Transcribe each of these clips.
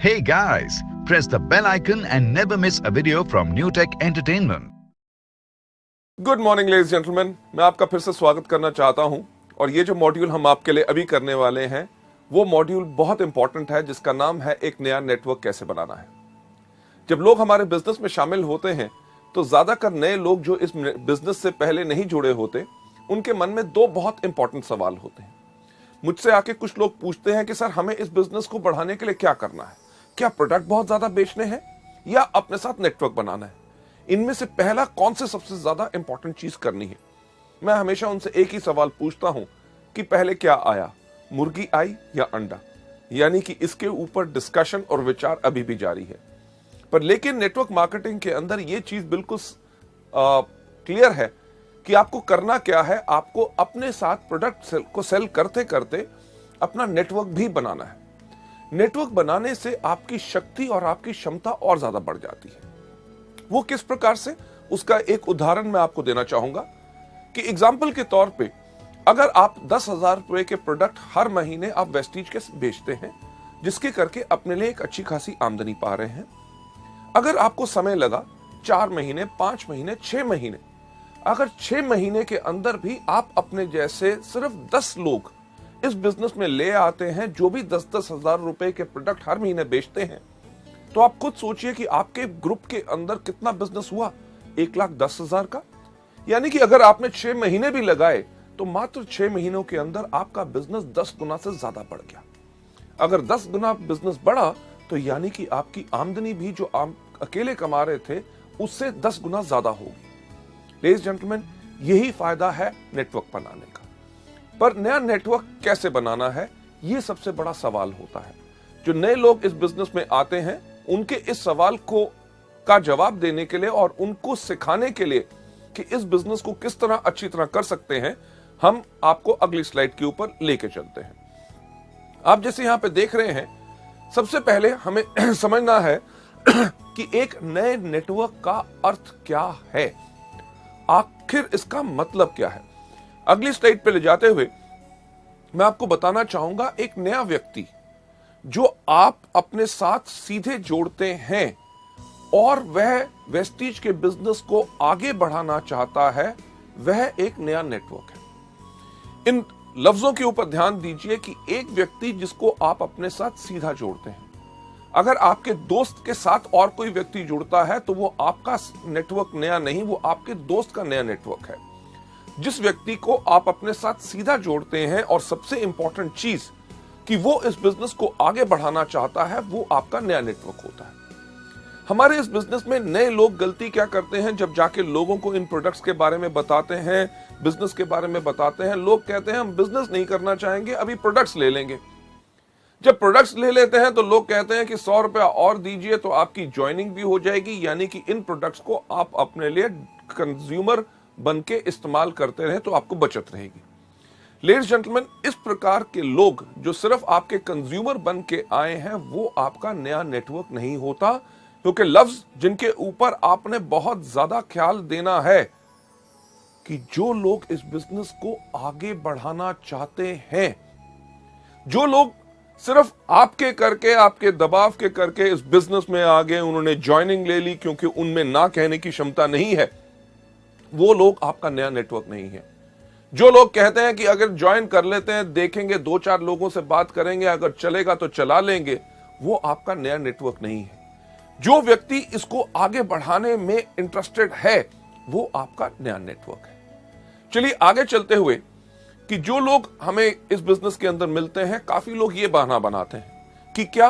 Hey guys, press the bell icon and never miss a video from New Tech Entertainment. Good morning ladies gentleman, मैं आपका फिर से स्वागत करना चाहता हूं। और ये जो मॉड्यूल हम आपके लिए अभी करने वाले हैं वो मॉड्यूल बहुत इंपॉर्टेंट है, जिसका नाम है एक नया नेटवर्क कैसे बनाना है। जब लोग हमारे बिजनेस में शामिल होते हैं तो ज्यादातर नए लोग जो इस बिजनेस से पहले नहीं जुड़े होते, उनके मन में दो बहुत इंपॉर्टेंट सवाल होते हैं। मुझसे आके कुछ लोग पूछते हैं कि सर हमें इस बिजनेस को बढ़ाने के लिए क्या करना है, क्या प्रोडक्ट बहुत ज्यादा बेचने हैं या अपने साथ नेटवर्क बनाना है, इनमें से पहला कौन से सबसे ज्यादा इंपॉर्टेंट चीज करनी है। मैं हमेशा उनसे एक ही सवाल पूछता हूं कि पहले क्या आया, मुर्गी आई या अंडा। यानी कि इसके ऊपर डिस्कशन और विचार अभी भी जारी है। पर लेकिन नेटवर्क मार्केटिंग के अंदर यह चीज बिल्कुल क्लियर है कि आपको करना क्या है। आपको अपने साथ प्रोडक्ट को सेल करते करते अपना नेटवर्क भी बनाना है। नेटवर्क बनाने से आपकी शक्ति और आपकी क्षमता और ज्यादा बढ़ जाती है। वो किस प्रकार से, उसका एक उदाहरण मैं आपको देना चाहूंगा कि एग्जाम्पल के तौर पे अगर आप 10,000 रुपए के प्रोडक्ट हर महीने आप वेस्टीज के बेचते हैं, जिसके करके अपने लिए एक अच्छी खासी आमदनी पा रहे हैं। अगर आपको समय लगा 4 महीने, 5 महीने, 6 महीने, अगर 6 महीने के अंदर भी आप अपने जैसे सिर्फ 10 लोग इस बिजनेस में ले आते हैं जो भी 10-10 हजार रुपए के प्रोडक्ट हर महीने बेचते हैं, तो आप खुद सोचिए कि आपके ग्रुप के अंदर कितना बिजनेस हुआ, 1,10,000 का। यानी कि अगर आपने 6 महीने भी लगाए तो मात्र 6 महीनों के अंदर आपका बिजनेस 10 गुना से ज्यादा बढ़ गया। अगर 10 गुना बिजनेस बढ़ा तो यानी कि आपकी आमदनी भी जो आप अकेले कमा रहे थे उससे 10 गुना ज्यादा होगी। लेडीज जेंटलमैन, यही फायदा है नेटवर्क बनाने का। पर नया नेटवर्क कैसे बनाना है, यह सबसे बड़ा सवाल होता है। जो नए लोग इस बिजनेस में आते हैं उनके इस सवाल का जवाब देने के लिए और उनको सिखाने के लिए कि इस बिजनेस को किस तरह अच्छी तरह कर सकते हैं, हम आपको अगली स्लाइड के ऊपर लेके चलते हैं। आप जैसे यहां पे देख रहे हैं, सबसे पहले हमें समझना है कि एक नए नेटवर्क का अर्थ क्या है, आखिर इसका मतलब क्या है। अगली स्लाइड पे ले जाते हुए मैं आपको बताना चाहूंगा एक नया व्यक्ति जो आप अपने साथ सीधे जोड़ते हैं और वह वेस्टीज के बिजनेस को आगे बढ़ाना चाहता है, वह एक नया नेटवर्क है। इन लफ्जों के ऊपर ध्यान दीजिए कि एक व्यक्ति जिसको आप अपने साथ सीधा जोड़ते हैं। अगर आपके दोस्त के साथ और कोई व्यक्ति जुड़ता है तो वो आपका नेटवर्क नया नहीं, वो आपके दोस्त का नया नेटवर्क है। जिस व्यक्ति को आप अपने साथ सीधा जोड़ते हैं और सबसे इंपॉर्टेंट चीज कि वो इस बिजनेस को आगे बढ़ाना चाहता है, वो आपका नया नेटवर्क होता है। हमारे इस बिजनेस में नए लोग गलती क्या करते हैं, जब जाके लोगों को इन प्रोडक्ट्स के बारे में बताते हैं, बिजनेस के बारे में बताते हैं, लोग कहते हैं हम बिजनेस नहीं करना चाहेंगे, अभी प्रोडक्ट्स ले लेंगे। जब प्रोडक्ट्स ले लेते हैं तो लोग कहते हैं कि 100 रुपया और दीजिए तो आपकी ज्वाइनिंग भी हो जाएगी। यानी कि इन प्रोडक्ट्स को आप अपने लिए कंज्यूमर बन के इस्तेमाल करते रहे तो आपको बचत रहेगी। लेडीज जेंटलमैन, इस प्रकार के लोग जो सिर्फ आपके कंज्यूमर बन के आए हैं, वो आपका नया नेटवर्क नहीं होता। क्योंकि लफ्ज जिनके ऊपर आपने बहुत ज्यादा ख्याल देना है कि जो लोग इस बिजनेस को आगे बढ़ाना चाहते हैं, जो लोग सिर्फ आपके करके, आपके दबाव के करके इस बिजनेस में आ गए, उन्होंने ज्वाइनिंग ले ली क्योंकि उनमें ना कहने की क्षमता नहीं है, वो लोग आपका नया नेटवर्क नहीं है। जो लोग कहते हैं कि अगर ज्वाइन कर लेते हैं, देखेंगे, 2-4 लोगों से बात करेंगे, अगर चलेगा तो चला लेंगे, वो आपका नया नेटवर्क नहीं है। जो व्यक्ति इसको आगे बढ़ाने में इंटरेस्टेड है, वो आपका नया नेटवर्क है। चलिए आगे चलते हुए कि जो लोग हमें इस बिजनेस के अंदर मिलते हैं, काफी लोग ये बहाना बनाते हैं कि क्या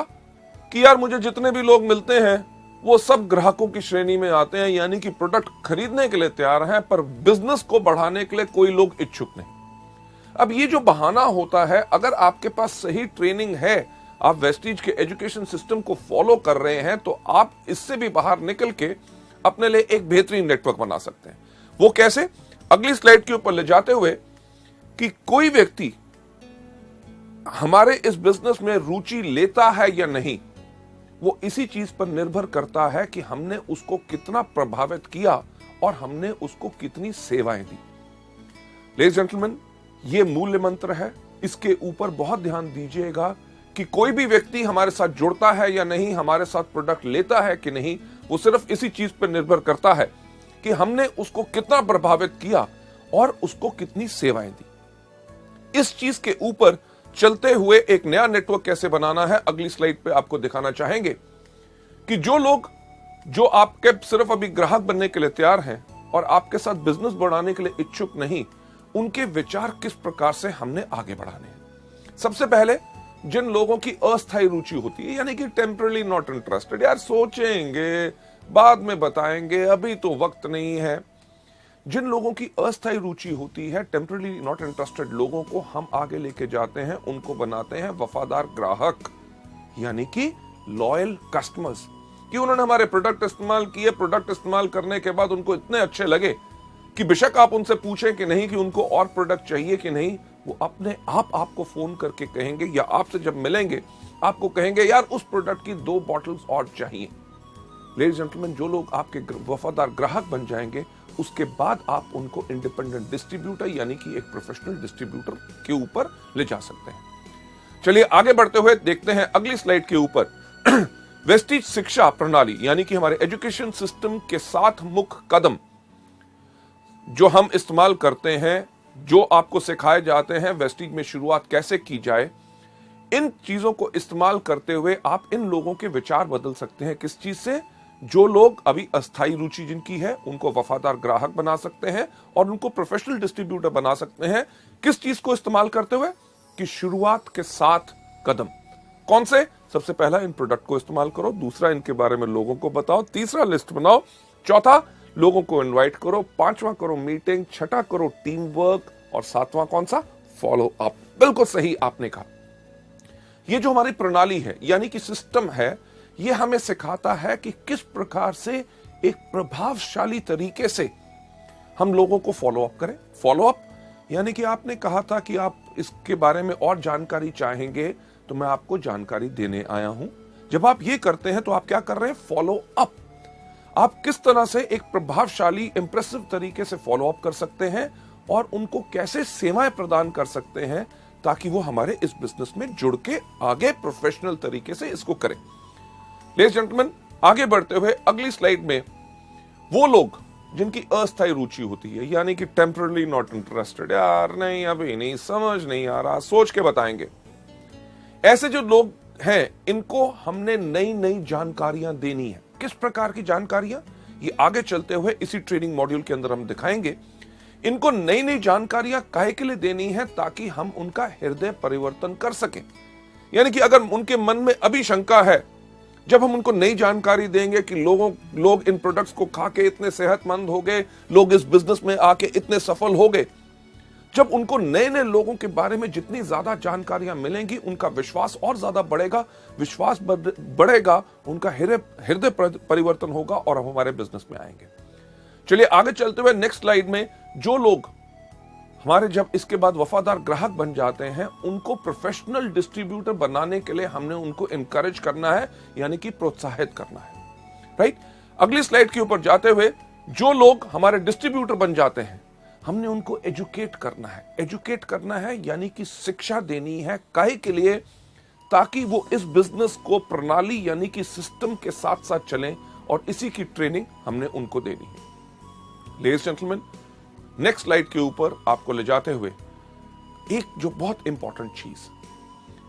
कि यार मुझे जितने भी लोग मिलते हैं वो सब ग्राहकों की श्रेणी में आते हैं, यानी कि प्रोडक्ट खरीदने के लिए तैयार हैं, पर बिजनेस को बढ़ाने के लिए कोई लोग इच्छुक नहीं। अब ये जो बहाना होता है, अगर आपके पास सही ट्रेनिंग है, आप वेस्टीज के एजुकेशन सिस्टम को फॉलो कर रहे हैं, तो आप इससे भी बाहर निकल के अपने लिए एक बेहतरीन नेटवर्क बना सकते हैं। वो कैसे, अगली स्लाइड के ऊपर ले जाते हुए कि कोई व्यक्ति हमारे इस बिजनेस में रुचि लेता है या नहीं, वो इसी चीज पर निर्भर करता है कि हमने उसको कितना प्रभावित किया और हमने उसको कितनी सेवाएं दी। लेडीज जेंटलमैन, ये मूल्य मंत्र है, इसके ऊपर बहुत ध्यान दीजिएगा कि कोई भी व्यक्ति हमारे साथ जुड़ता है या नहीं, हमारे साथ प्रोडक्ट लेता है कि नहीं, वो सिर्फ इसी चीज पर निर्भर करता है कि हमने उसको कितना प्रभावित किया और उसको कितनी सेवाएं दी। इस चीज के ऊपर चलते हुए एक नया नेटवर्क कैसे बनाना है, अगली स्लाइड पे आपको दिखाना चाहेंगे कि जो लोग जो आपके सिर्फ अभी ग्राहक बनने के लिए तैयार हैं और आपके साथ बिजनेस बढ़ाने के लिए इच्छुक नहीं, उनके विचार किस प्रकार से हमने आगे बढ़ाने हैं। सबसे पहले जिन लोगों की अस्थायी रुचि होती है, यानी कि टेम्पररी नॉट इंटरेस्टेड, यार सोचेंगे बाद में बताएंगे, अभी तो वक्त नहीं है, जिन लोगों की अस्थायी रुचि होती है, टेम्पररी नॉट इंटरेस्टेड लोगों को हम आगे लेके जाते हैं, उनको बनाते हैं वफादार ग्राहक, यानी कि लॉयल कस्टमर्स, कि उन्होंने हमारे प्रोडक्ट इस्तेमाल किए, प्रोडक्ट इस्तेमाल करने के बाद उनको इतने अच्छे लगे कि बेशक आप उनसे पूछें कि नहीं कि उनको और प्रोडक्ट चाहिए कि नहीं, वो अपने आप आपको फोन करके कहेंगे या आपसे जब मिलेंगे आपको कहेंगे यार उस प्रोडक्ट की 2 बॉटल्स और चाहिए। लेडीज जेंटलमैन, जो लोग आपके वफादार ग्राहक बन जाएंगे, उसके बाद आप उनको इंडिपेंडेंट डिस्ट्रीब्यूटर यानी कि एक प्रोफेशनल डिस्ट्रीब्यूटर के ऊपर ले जा सकते हैं। चलिए आगे बढ़ते हुए देखते हैं अगली स्लाइड के ऊपर वेस्टीज शिक्षा प्रणाली यानी कि हमारे एजुकेशन सिस्टम के 7 मुख्य कदम जो हम इस्तेमाल करते हैं, जो आपको सिखाए जाते हैं, वेस्टीज में शुरुआत कैसे की जाए, इन चीजों को इस्तेमाल करते हुए आप इन लोगों के विचार बदल सकते हैं। किस चीज से? जो लोग अभी अस्थायी रुचि जिनकी है उनको वफादार ग्राहक बना सकते हैं और उनको प्रोफेशनल डिस्ट्रीब्यूटर बना सकते हैं। किस चीज को इस्तेमाल करते हुए? कि शुरुआत के 7 कदम कौन से? सबसे पहला, इन प्रोडक्ट को इस्तेमाल करो। दूसरा, इनके बारे में लोगों को बताओ। तीसरा, लिस्ट बनाओ। चौथा, लोगों को इनवाइट करो। 5वां, करो मीटिंग। 6ठा, करो टीम वर्क। और 7वां कौन सा? Follow up. बिल्कुल सही आपने कहा। ये जो हमारी प्रणाली है यानी कि सिस्टम है, ये हमें सिखाता है कि किस प्रकार से एक प्रभावशाली तरीके से हम लोगों को फॉलो अप करें। फॉलो अप यानी कि आपने कहा था कि आप इसके बारे में और जानकारी चाहेंगे, तो मैं आपको जानकारी देने आया हूं। जब आप ये करते हैं तो आप क्या कर रहे हैं? Follow up. आप किस तरह से एक प्रभावशाली इंप्रेसिव तरीके से फॉलो अप कर सकते हैं और उनको कैसे सेवाएं प्रदान कर सकते हैं ताकि वो हमारे इस बिजनेस में जुड़ के आगे प्रोफेशनल तरीके से इसको करें। लेडीज जेंटलमैन, आगे बढ़ते हुए अगली स्लाइड में वो लोग जिनकी अस्थायी रुचि होती है यानी कि टेम्पररी नॉट इंटरेस्टेड, यार नहीं अभी नहीं, समझ नहीं आ रहा, सोच के बताएंगे, ऐसे जो लोग हैं इनको हमने नई नई जानकारियां देनी है। किस प्रकार की जानकारियां? ये आगे चलते हुए इसी ट्रेनिंग मॉड्यूल के अंदर हम दिखाएंगे। इनको नई नई जानकारियां काहे के लिए देनी है? ताकि हम उनका हृदय परिवर्तन कर सकें। यानी कि अगर उनके मन में अभी शंका है, जब हम उनको नई जानकारी देंगे कि लोग इन प्रोडक्ट्स को खा के इतने सेहतमंद हो गए, लोग इस बिजनेस में आके इतने सफल हो गए, जब उनको नए नए लोगों के बारे में जितनी ज्यादा जानकारियां मिलेंगी, उनका विश्वास और ज्यादा बढ़ेगा। विश्वास बढ़ेगा, उनका हृदय परिवर्तन होगा और हम हमारे बिजनेस में आएंगे। चलिए आगे चलते हुए नेक्स्ट स्लाइड में, जो लोग हमारे जब इसके बाद वफादार ग्राहक बन जाते हैं, उनको प्रोफेशनल डिस्ट्रीब्यूटर बनाने के लिए हमने उनको इनकरेज करना है, यानी कि प्रोत्साहित करना है। राइट? अगली स्लाइड के ऊपर जाते हुए, जो लोग हमारे डिस्ट्रीब्यूटर बन जाते हैं, हमने उनको एजुकेट करना है। एजुकेट करना है यानी कि शिक्षा देनी है। काहे के लिए? ताकि वो इस बिजनेस को प्रणाली यानी कि सिस्टम के साथ साथ चलें, और इसी की ट्रेनिंग हमने उनको देनी है। लेडीज जेंटलमैन, नेक्स्ट स्लाइड के ऊपर आपको ले जाते हुए एक जो बहुत इंपॉर्टेंट चीज,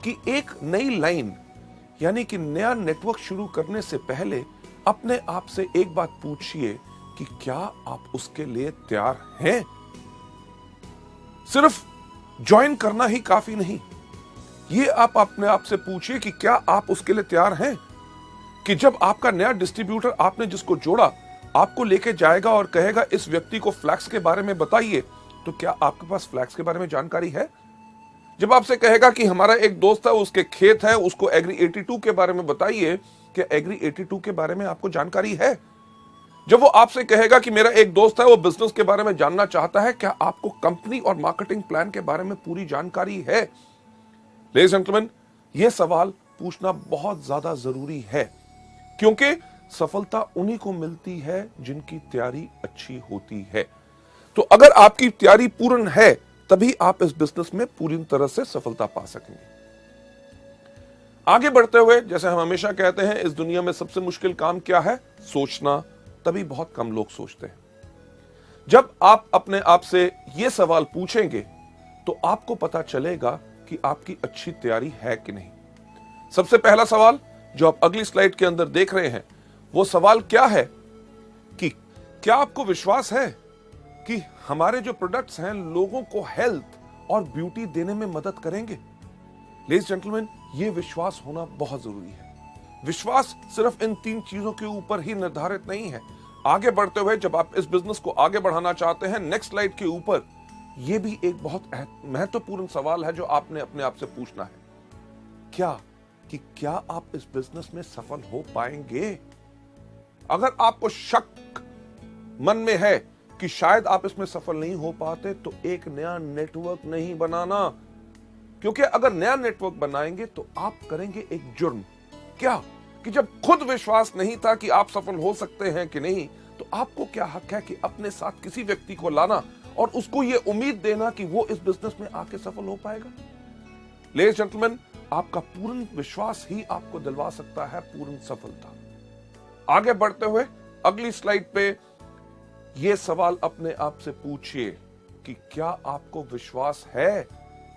कि एक नई लाइन यानी कि नया नेटवर्क शुरू करने से पहले अपने आप से एक बात पूछिए कि क्या आप उसके लिए तैयार हैं? सिर्फ ज्वाइन करना ही काफी नहीं, ये आप अपने आप से पूछिए कि क्या आप उसके लिए तैयार हैं? कि जब आपका नया डिस्ट्रीब्यूटर, आपने जिसको जोड़ा, आपको लेके जाएगा और कहेगा इस व्यक्ति को फ्लैक्स के बारे में बताइए, तो क्या आपके पास फ्लैक्स के बारे में जानकारी है? जब आपसे कहेगा कि हमारा एक दोस्त है, उसके खेत है, उसको एग्री 82 के बारे में बताइए, क्या एग्री 82 के बारे में आपको जानकारी है? जब वो आपसे कहेगा कि मेरा एक दोस्त है, वो बिजनेस के बारे में जानना चाहता है, क्या आपको कंपनी और मार्केटिंग प्लान के बारे में पूरी जानकारी है? लेडीज एंड जेंटलमैन, ये सवाल पूछना बहुत ज्यादा जरूरी है, क्योंकि सफलता उन्हीं को मिलती है जिनकी तैयारी अच्छी होती है। तो अगर आपकी तैयारी पूर्ण है, तभी आप इस बिजनेस में पूरी तरह से सफलता पा सकेंगे। आगे बढ़ते हुए, जैसे हम हमेशा कहते हैं, इस दुनिया में सबसे मुश्किल काम क्या है? सोचना। तभी बहुत कम लोग सोचते हैं। जब आप अपने आप से यह सवाल पूछेंगे तो आपको पता चलेगा कि आपकी अच्छी तैयारी है कि नहीं। सबसे पहला सवाल जो आप अगली स्लाइड के अंदर देख रहे हैं, वो सवाल क्या है कि क्या आपको विश्वास है कि हमारे जो प्रोडक्ट्स हैं लोगों को हेल्थ और ब्यूटी देने में मदद करेंगे? लेडीज जेंटलमैन, ये विश्वास होना बहुत जरूरी है। विश्वास सिर्फ इन 3 चीजों के ऊपर ही निर्धारित नहीं है। आगे बढ़ते हुए जब आप इस बिजनेस को आगे बढ़ाना चाहते हैं, नेक्स्ट स्लाइड के ऊपर, यह भी एक बहुत महत्वपूर्ण सवाल है जो आपने अपने आप से पूछना है। क्या आप इस बिजनेस में सफल हो पाएंगे? अगर आपको शक मन में है कि शायद आप इसमें सफल नहीं हो पाते, तो एक नया नेटवर्क नहीं बनाना। क्योंकि अगर नया नेटवर्क बनाएंगे तो आप करेंगे एक जुर्म। क्या कि जब खुद विश्वास नहीं था कि आप सफल हो सकते हैं कि नहीं, तो आपको क्या हक है कि अपने साथ किसी व्यक्ति को लाना और उसको यह उम्मीद देना कि वो इस बिजनेस में आके सफल हो पाएगा? लेडीज जेंटलमैन, आपका पूर्ण विश्वास ही आपको दिलवा सकता है पूर्ण सफलता। आगे बढ़ते हुए अगली स्लाइड पे यह सवाल अपने आप से पूछिए कि क्या आपको विश्वास है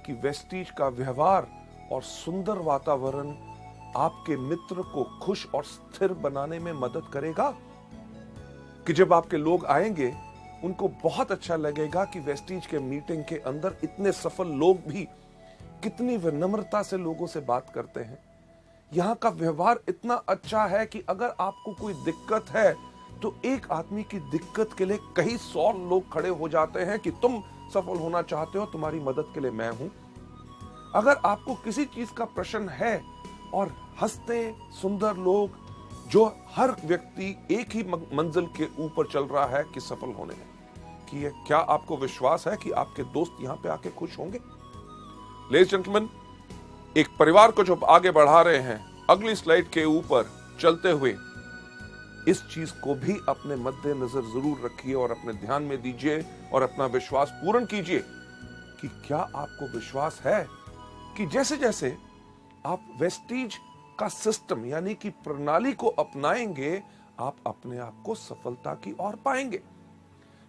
कि वेस्टीज का व्यवहार और सुंदर वातावरण आपके मित्र को खुश और स्थिर बनाने में मदद करेगा? कि जब आपके लोग आएंगे उनको बहुत अच्छा लगेगा कि वेस्टीज के मीटिंग के अंदर इतने सफल लोग भी कितनी विनम्रता से लोगों से बात करते हैं। यहां का व्यवहार इतना अच्छा है कि अगर आपको कोई दिक्कत है तो एक आदमी की दिक्कत के लिए कई 100 लोग खड़े हो जाते हैं कि तुम सफल होना चाहते हो, तुम्हारी मदद के लिए मैं हूं। अगर आपको किसी चीज का प्रश्न है और हंसते सुंदर लोग, जो हर व्यक्ति एक ही मंजिल के ऊपर चल रहा है कि सफल होने में, कि क्या आपको विश्वास है कि आपके दोस्त यहां पे आके खुश होंगे? लेडीज जेंटलमैन, एक परिवार को जो आगे बढ़ा रहे हैं, अगली स्लाइड के ऊपर चलते हुए इस चीज को भी अपने मद्देनजर जरूर रखिए और अपने ध्यान में दीजिए और अपना विश्वास पूर्ण कीजिए कि क्या आपको विश्वास है कि जैसे जैसे आप वेस्टीज का सिस्टम यानी कि प्रणाली को अपनाएंगे, आप अपने आप को सफलता की ओर पाएंगे।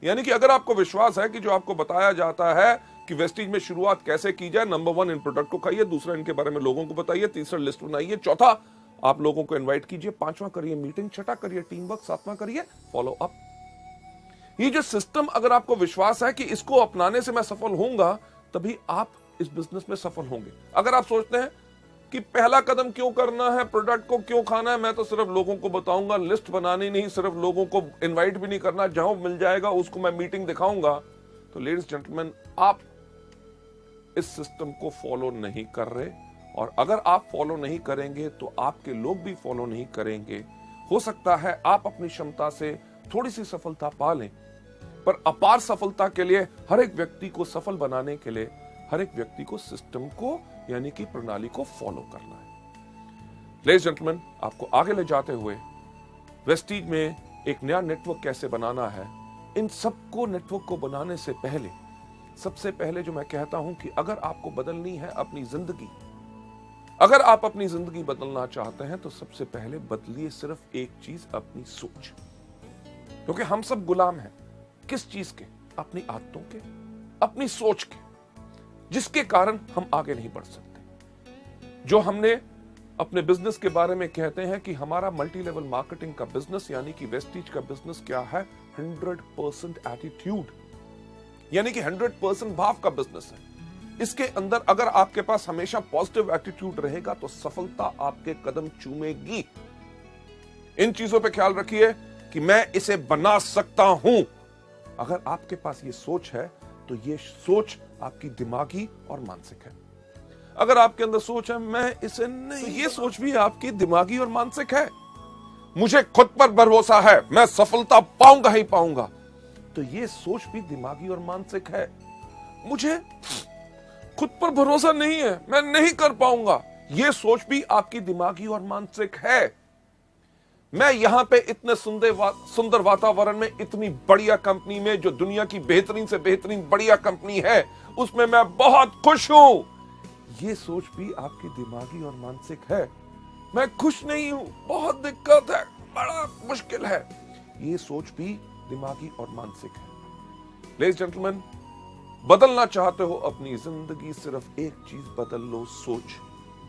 यानी कि अगर आपको विश्वास है कि जो आपको बताया जाता है कि वेस्टीज में शुरुआत कैसे की जाए, नंबर 1 इन प्रोडक्ट को खाइए, दूसरा इनके बारे में लोगों को बताइए, तीसरा लिस्ट बनाइए, चौथा आप लोगों को इनवाइट कीजिए, 5वां करिए मीटिंग, 6वां करिए टीम वर्क, 7वां करिए फॉलो अप। ये जो सिस्टम, अगर आपको विश्वास है कि इसको अपनाने से मैं सफल होऊंगा, तभी आप इस बिजनेस में सफल होंगे। अगर आप सोचते हैं कि पहला कदम क्यों करना है, प्रोडक्ट को क्यों खाना है, मैं तो सिर्फ लोगों को बताऊंगा, लिस्ट बनानी नहीं, सिर्फ लोगों को इनवाइट भी नहीं करना, जहां मिल जाएगा उसको मैं मीटिंग दिखाऊंगा, तो लेडीज जेंटलमैन, आप इस सिस्टम को फॉलो नहीं कर रहे। और अगर आप फॉलो नहीं करेंगे तो आपके लोग भी फॉलो नहीं करेंगे। हो सकता है आप अपनी क्षमता से थोड़ी सी सफलता पा लें, पर अपार सफलता के लिए, हर एक व्यक्ति को सफल बनाने के लिए, हर एक व्यक्ति को सिस्टम को यानी कि प्रणाली को फॉलो करना है। लेडीज जेंटलमैन, आपको आगे ले जाते हुए वेस्टीज में एक नया नेटवर्क कैसे बनाना है, इन सबको नेटवर्क को बनाने से पहले सबसे पहले जो मैं कहता हूं कि अगर आपको बदलनी है अपनी जिंदगी, अगर आप अपनी जिंदगी बदलना चाहते हैं, तो सबसे पहले बदलिए सिर्फ एक चीज, अपनी सोच। क्योंकि हम सब गुलाम हैं किस चीज के? अपनी आदतों के, अपनी सोच के, जिसके कारण हम आगे नहीं बढ़ सकते। जो हमने अपने बिजनेस के बारे में कहते हैं कि हमारा मल्टी लेवल मार्केटिंग का बिजनेस यानी कि वेस्टीज का बिजनेस क्या है? 100% एटीट्यूड, यानी कि 100% भाव का बिजनेस है। इसके अंदर अगर आपके पास हमेशा पॉजिटिव एटीट्यूड रहेगा तो सफलता आपके कदम चूमेगी। इन चीजों पे ख्याल रखिए कि मैं इसे बना सकता हूं। अगर आपके पास ये सोच है तो ये सोच आपकी दिमागी और मानसिक है। अगर आपके अंदर सोच है मैं इसे नहीं, तो ये सोच भी आपकी दिमागी और मानसिक है। मुझे खुद पर भरोसा है, मैं सफलता पाऊंगा ही पाऊंगा, तो ये सोच भी दिमागी और मानसिक है। मुझे खुद पर भरोसा नहीं है, मैं नहीं कर पाऊंगा, ये सोच भी आपकी दिमागी और मानसिक है। मैं यहां पे इतने सुंदर वातावरण में, इतनी बढ़िया कंपनी में, जो दुनिया की बेहतरीन से बेहतरीन बढ़िया कंपनी है, उसमें मैं बहुत खुश हूं, ये सोच भी आपकी दिमागी और मानसिक है। मैं खुश नहीं हूं, बहुत दिक्कत है, बड़ा मुश्किल है, ये सोच भी दिमागी और मानसिक है। लेडीज जेंटलमैन, बदलना चाहते हो अपनी जिंदगी, सिर्फ एक चीज बदल लो, सोच।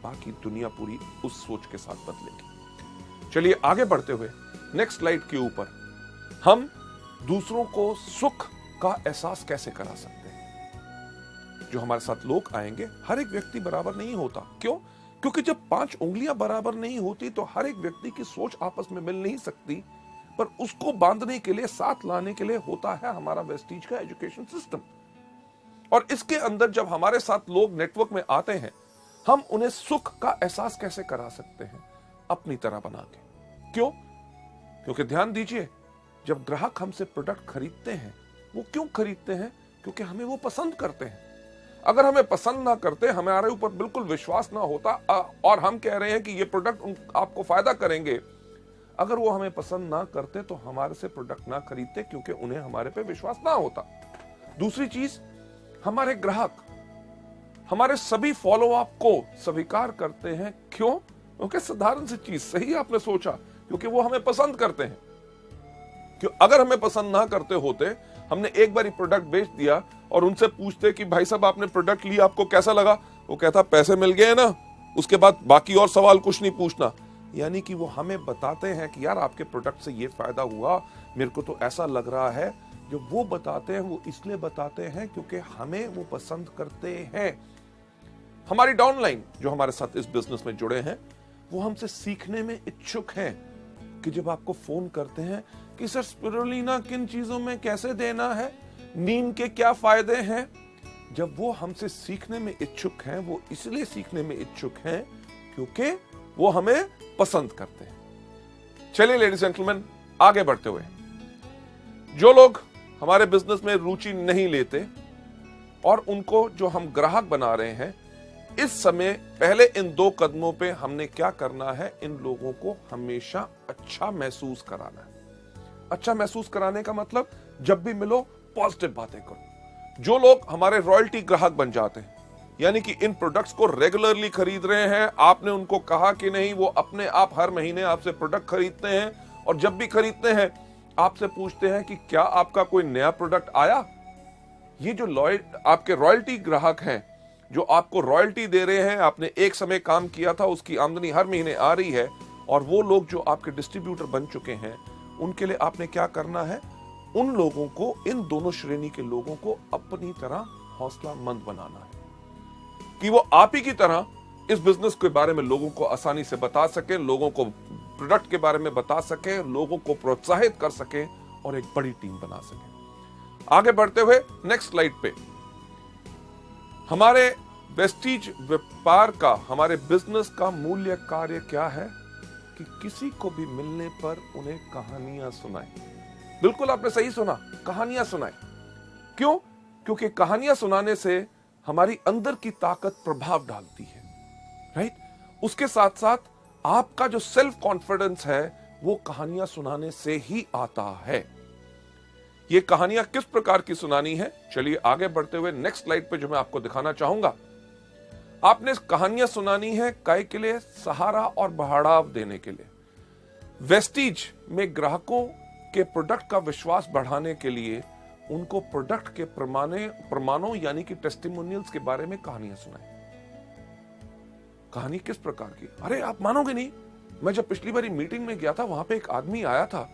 बाकी दुनिया पूरी उस सोच के साथ बदलेगी। चलिए आगे बढ़ते हुए नेक्स्ट स्लाइड के ऊपर हम दूसरों को सुख का एहसास कैसे करा सकते हैं। जो हमारे साथ लोग आएंगे, हर एक व्यक्ति बराबर नहीं होता। क्यों? क्योंकि जब 5 उंगलियां बराबर नहीं होती तो हर एक व्यक्ति की सोच आपस में मिल नहीं सकती, पर उसको बांधने के लिए, साथ लाने के लिए होता है हमारा वेस्टीज का एजुकेशन सिस्टम। और इसके अंदर जब हमारे साथ लोग नेटवर्क में आते हैं, हम उन्हें सुख का एहसास कैसे करा सकते हैं? अपनी तरह बना के। क्यों? क्योंकि ध्यान दीजिए, जब ग्राहक हमसे प्रोडक्ट खरीदते हैं, वो क्यों खरीदते हैं? क्योंकि हमें वो पसंद करते हैं। अगर हमें पसंद ना करते, हमारे ऊपर बिल्कुल विश्वास ना होता और हम कह रहे हैं कि ये प्रोडक्ट आपको फायदा करेंगे, अगर वो हमें पसंद ना करते तो हमारे से प्रोडक्ट ना खरीदते, क्योंकि उन्हें हमारे पे विश्वास ना होता। दूसरी चीज, हमारे ग्राहक हमारे सभी फॉलो अप को स्वीकार करते हैं। क्यों? क्योंकि साधारण सी चीज, सही आपने सोचा, क्योंकि वो हमें पसंद करते हैं। क्यों? अगर हमें पसंद ना करते होते, हमने एक बार प्रोडक्ट बेच दिया और उनसे पूछते कि भाई साहब आपने प्रोडक्ट लिया, आपको कैसा लगा? वो कहता पैसे मिल गए ना, उसके बाद बाकी और सवाल कुछ नहीं पूछना। यानी कि वो हमें बताते हैं कि यार आपके प्रोडक्ट से ये फायदा हुआ, मेरे को तो ऐसा लग रहा है। जो वो बताते हैं वो इसलिए बताते हैं क्योंकि हमें वो पसंद करते हैं। हमारी डाउनलाइन जो हमारे साथ इस बिजनेस में जुड़े हैं, वो हमसे सीखने में इच्छुक हैं। कि जब आपको फोन करते हैं कि सर स्पिरुलिना किन चीजों में कैसे देना है, नीम के क्या फायदे हैं, जब वो हमसे सीखने में इच्छुक हैं, वो इसलिए सीखने में इच्छुक हैं क्योंकि वो हमें पसंद करते हैं। चलिए लेडीज जेंटलमैन, आगे बढ़ते हुए, जो लोग हमारे बिजनेस में रुचि नहीं लेते और उनको जो हम ग्राहक बना रहे हैं, इस समय पहले इन 2 कदमों पे हमने क्या करना है? इन लोगों को हमेशा अच्छा महसूस कराना है। अच्छा महसूस कराने का मतलब, जब भी मिलो पॉजिटिव बातें करो। जो लोग हमारे रॉयल्टी ग्राहक बन जाते हैं, यानी कि इन प्रोडक्ट्स को रेगुलरली खरीद रहे हैं, आपने उनको कहा कि नहीं, वो अपने आप हर महीने आपसे प्रोडक्ट खरीदते हैं और जब भी खरीदते हैं आपसे पूछते हैं कि क्या आपका कोई नया प्रोडक्ट आया। ये जो आपके रॉयल्टी ग्राहक हैं, जो आपको रॉयल्टी दे रहे हैं, आपने एक समय काम किया था, उसकी आमदनी हर महीने आ रही है, और वो लोग जो आपके डिस्ट्रीब्यूटर बन चुके हैं, उनके लिए आपने क्या करना है? उन लोगों को, इन दोनों श्रेणी के लोगों को अपनी तरह हौसलामंद बनाना है कि वो आप ही की तरह इस बिजनेस के बारे में लोगों को आसानी से बता सके, लोगों को प्रोडक्ट के बारे में बता सके, लोगों को प्रोत्साहित कर सके और एक बड़ी टीम बना सके। आगे बढ़ते हुए नेक्स्ट स्लाइड पे, हमारे वेस्टीज व्यापार का, हमारे बिजनेस का मूल्य कार्य क्या है? कि किसी को भी मिलने पर उन्हें कहानियां सुनाएं। बिल्कुल आपने सही सुना, कहानियां सुनाएं। क्यों? क्योंकि कहानियां सुनाने से हमारी अंदर की ताकत प्रभाव डालती है, राइट? उसके साथ साथ आपका जो सेल्फ कॉन्फिडेंस है, वो कहानियां सुनाने से ही आता है। ये कहानियां किस प्रकार की सुनानी है? चलिए आगे बढ़ते हुए नेक्स्ट स्लाइड पे जो मैं आपको दिखाना चाहूंगा, आपने कहानियां सुनानी है काय के लिए? सहारा और बढ़ावा देने के लिए। वेस्टीज में ग्राहकों के प्रोडक्ट का विश्वास बढ़ाने के लिए उनको प्रोडक्ट के प्रमाणों यानी कि टेस्टिमोनियल्स के बारे में कहानियां सुनाएं। कहानी किस प्रकार की? अरे आप मानोगे नहीं, मैं जब पिछली बारी मीटिंग में गया था, वहां पे एक आदमी आया था,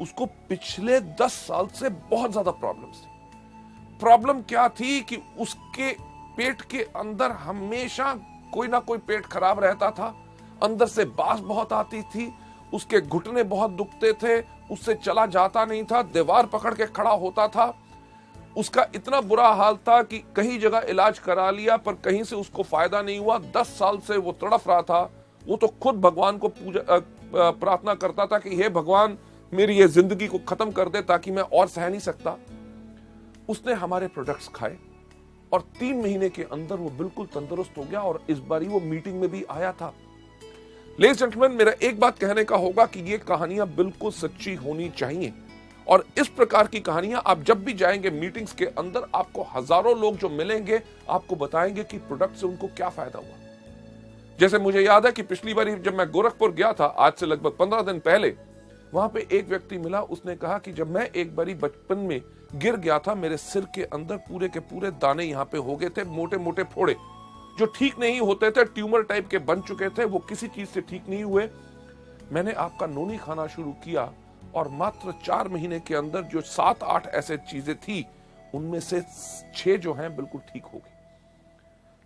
उसको पिछले 10 साल से बहुत ज्यादा प्रॉब्लम्स थी। प्रॉब्लम क्या थी कि उसके पेट के अंदर हमेशा कोई ना कोई पेट खराब रहता था, अंदर से बास बहुत आती थी, उसके घुटने बहुत दुखते थे, उससे चला जाता नहीं था, दीवार पकड़ के खड़ा होता था। उसका इतना बुरा हाल था कि कई जगह इलाज करा लिया पर कहीं से उसको फायदा नहीं हुआ। 10 साल से वो तड़फ रहा था। वो तो खुद भगवान को प्रार्थना करता था कि हे भगवान, मेरी ये जिंदगी को खत्म कर दे ताकि मैं और सह नहीं सकता। उसने हमारे प्रोडक्ट्स खाए और 3 महीने के अंदर वो बिल्कुल तंदुरुस्त हो गया और इस बारी वो मीटिंग में भी आया था। लेडीज जेंटलमैन, मेरा एक बात कहने का होगा कि ये कहानियां बिल्कुल सच्ची होनी चाहिए और इस प्रकार की कहानियां आप जब भी जाएंगे मीटिंग्स के अंदर, आपको हजारों लोग जो मिलेंगे आपको बताएंगे कि प्रोडक्ट से उनको क्या फायदा हुआ। जैसे मुझे याद है कि पिछली बार जब मैं गोरखपुर गया था, आज से लगभग 15 दिन पहले, वहां पे एक व्यक्ति मिला। उसने कहा कि जब मैं एक बारी बचपन में गिर गया था, मेरे सिर के अंदर पूरे के पूरे दाने यहां पे हो गए थे, मोटे मोटे फोड़े जो ठीक नहीं होते थे, ट्यूमर टाइप के बन चुके थे, वो किसी चीज से ठीक नहीं हुए। मैंने आपका नोनी खाना शुरू किया और मात्र 4 महीने के अंदर जो 7-8 ऐसे चीजें थी, उनमें से 6 जो हैं बिल्कुल ठीक हो गई।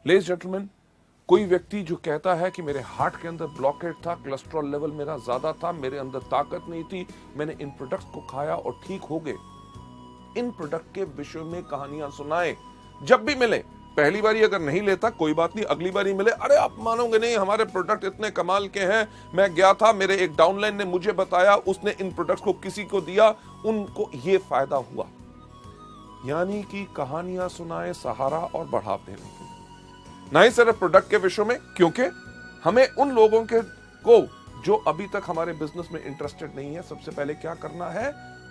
लेडीज जेंटलमैन, कोई व्यक्ति जो कहता है कि मेरे हार्ट के अंदर ब्लॉकेट था, कोलेस्ट्रॉल लेवल मेरा ज्यादा था, मेरे अंदर ताकत नहीं थी, मैंने इन प्रोडक्ट्स को खाया और ठीक हो गए। इन प्रोडक्ट के विषय में कहानियां सुनाएं जब भी मिले। पहली बारी अगर नहीं लेता कोई बात नहीं, अगली बारी मिले, अरे आप मानोगे नहीं, हमारे प्रोडक्ट इतने कमाल के हैं, मैं गया था, मेरे एक डाउनलाइन ने मुझे बताया, उसने इन प्रोडक्ट्स को किसी को दिया, उनको ये फायदा हुआ। यानी कि कहानियां सुनाएं सहारा और बढ़ाव देने के लिए, ना ही सिर्फ प्रोडक्ट के विषय में, क्योंकि हमें उन लोगों को जो अभी तक हमारे बिजनेस में इंटरेस्टेड नहीं है, सबसे पहले क्या करना है,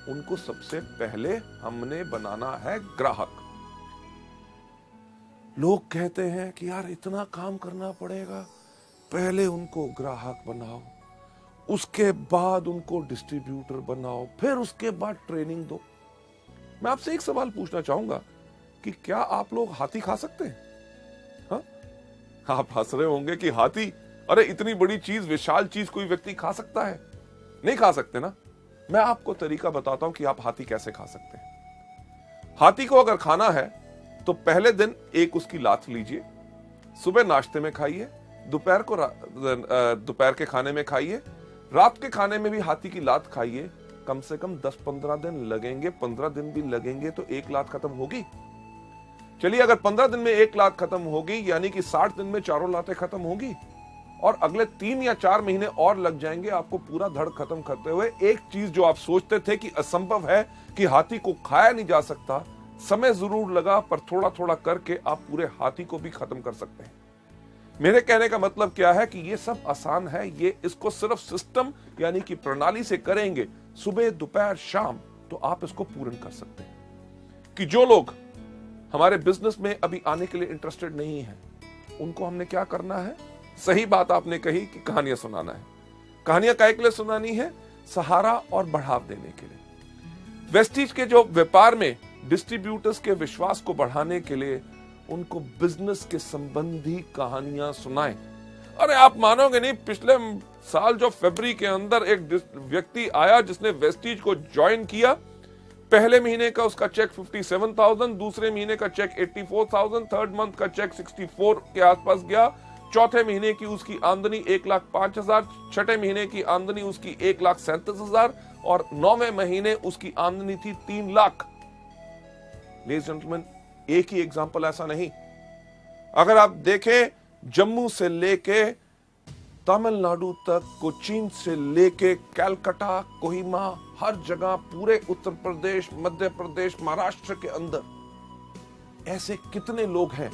उनको सबसे पहले हमने बनाना है ग्राहक। लोग कहते हैं कि यार इतना काम करना पड़ेगा, पहले उनको ग्राहक बनाओ, उसके बाद उनको डिस्ट्रीब्यूटर बनाओ, फिर उसके बाद ट्रेनिंग दो। मैं आपसे एक सवाल पूछना चाहूंगा कि क्या आप लोग हाथी खा सकते हैं? हाँ? आप हंस रहे होंगे कि हाथी, अरे इतनी बड़ी चीज, विशाल चीज कोई व्यक्ति खा सकता है? नहीं खा सकते ना। मैं आपको तरीका बताता हूं कि आप हाथी कैसे खा सकते हैं। हाथी को अगर खाना है तो पहले दिन एक उसकी लात लीजिए, सुबह नाश्ते में खाइए, दोपहर के खाने में खाइए, रात के खाने में भी हाथी की लात खाइए। कम से कम 10-15 दिन लगेंगे, 15 दिन भी लगेंगे तो एक लात खत्म होगी। चलिए, अगर 15 दिन में एक लात खत्म होगी, यानी कि 60 दिन में चारों लातें खत्म होगी, और अगले 3 या 4 महीने और लग जाएंगे आपको पूरा धड़ खत्म करते हुए। एक चीज जो आप सोचते थे कि असंभव है, कि हाथी को खाया नहीं जा सकता, समय जरूर लगा, पर थोड़ा थोड़ा करके आप पूरे हाथी को भी खत्म कर सकते हैं। मेरे कहने का मतलब क्या है कि ये सब आसान है, ये इसको सिर्फ सिस्टम यानी कि प्रणाली से करेंगे, सुबह दोपहर शाम, तो आप इसको पूर्ण कर सकते हैं। कि जो लोग हमारे बिजनेस में अभी आने के लिए इंटरेस्टेड नहीं है, उनको हमने क्या करना है? सही बात आपने कही कि कहानियां सुनाना है। कहानियां काहे के लिए सुनानी है? सहारा और बढ़ाव देने के लिए। वेस्टीज के जो व्यापार में डिस्ट्रीब्यूटर्स के विश्वास को बढ़ाने के लिए उनको बिजनेस के संबंधी कहानियां सुनाएं। अरे आप मानोगे नहीं, पिछले साल जो फरवरी के अंदर एक व्यक्ति आया जिसने वेस्टीज को ज्वाइन किया, पहले महीने का उसका चेक 57,000, दूसरे महीने का चेक 84,000, थर्ड मंथ का चेक 64 के आसपास गया, चौथे महीने की उसकी आमदनी 1,05,000, छठे महीने की आमदनी उसकी 1,37,000 और 9वें महीने उसकी आमदनी थी 3 लाख। लेडीज जेंटलमैन, एक ही एग्जांपल ऐसा नहीं। अगर आप देखें, जम्मू से लेके तमिलनाडु तक, कोचीन से लेके कलकत्ता, कोहिमा, हर जगह, पूरे उत्तर प्रदेश, मध्य प्रदेश, महाराष्ट्र के अंदर ऐसे कितने लोग हैं